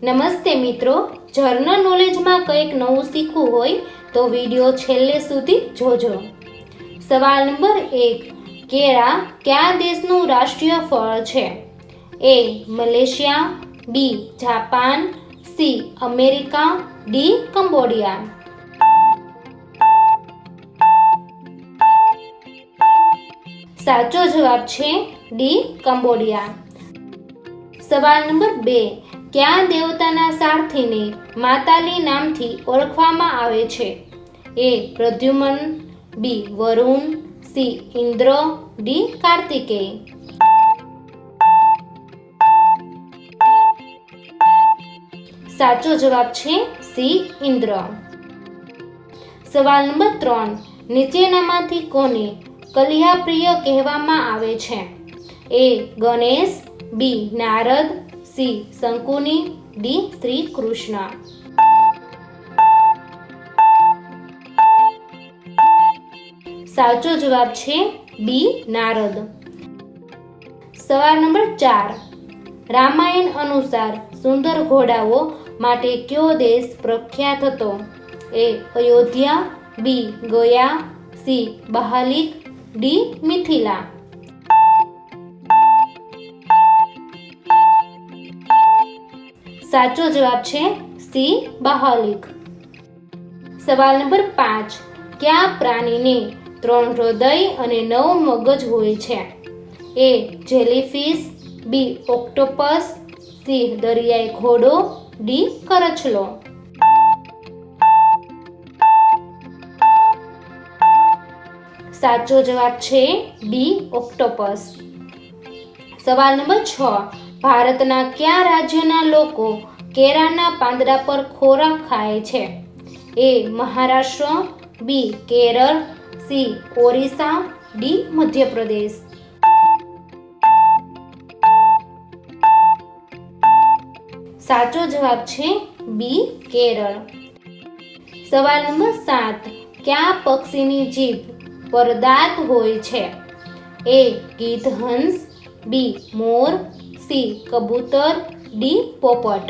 નમસ્તે મિત્રો, જર્નલ નોલેજમાં કંઈક નવું શીખવું હોય તો વિડીયો છેલ્લે સુધી જોજો. સવાલ નંબર 1. કેળા કયા દેશનું રાષ્ટ્રીય ફળ છે? A. Malaysia, B. Japan, C. America, D. Cambodia. સાચો જવાબ છે D. કંબોડિયા. સવાલ નંબર 2. કયા દેવતાના સારથીને માતાલી નામથી ઓળખવામાં આવે છે? A. Pradyuman, B. Varun, C. Indra, D. Kartikeya. સાચો જવાબ છે C. ઇન્દ્ર. સવાલ નંબર 3. નીચેનામાંથી કોને કલ્યાપ્રિય કહેવામાં આવે છે? A. Ganesh, B. Narad, C. શંકુની, D. શ્રી કૃષ્ણ. સાચો જવાબ છે B. નારદ. સવાલ નંબર 4. રામાયણ અનુસાર સુંદર ઘોડાઓ માટે કયો દેશ પ્રખ્યાત હતો? A. અયોધ્યા, B. ગયા, C. બહાલિક, D. મિથિલા. સાચો જવાબ છે C. બહાલિક. સવાલ નંબર 5. કયા પ્રાણીને 3 હૃદય અને 9 મગજ હોય છે? A. Jellyfish, B. Octopus, C. દરિયાઈ ઘોડો, D. કરચલો. સાચો જવાબ છે B. ઓક્ટોપસ. સવાલ નંબર 6. ભારતના કયા રાજ્યના લોકો કેળાના પાંદડા પર ખોરાક ખાય છે? A. Maharashtra, B. Kerala, C. Orissa, D. Madhya Pradesh. સાચો જવાબ છે B. કેરળ. સવાલ નંબર 7. કયા પક્ષીની જીભ પર દાંત હોય છે? A. ગીધ Hansa, B. More, C. કબૂતર, D. પોપટ.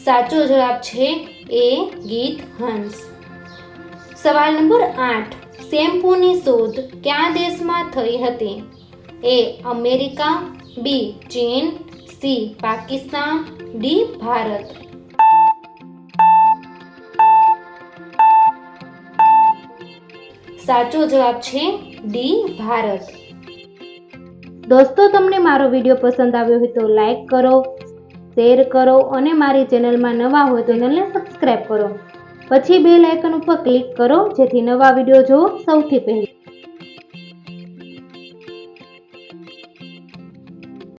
સાચો જવાબ છે A. ગીધ હંસ. સવાલ નંબર 8. શેમ્પૂની શોધ કયા દેશમાં થઈ હતી? A. America, B. ચીન, C. પાકિસ્તાન, D. ભારત. સાચો જવાબ છે D. ભારત. દોસ્તો, તમને મારો વિડીયો પસંદ આવ્યો હોય તો લાઈક કરો, શેર કરો અને મારી ચેનલમાં નવા હોય તો ચેનલને સબસ્ક્રાઈબ કરો. પછી બેલ આઇકન ઉપર ક્લિક કરો જેથી નવા વિડીયો જોવો સૌથી પહેલા.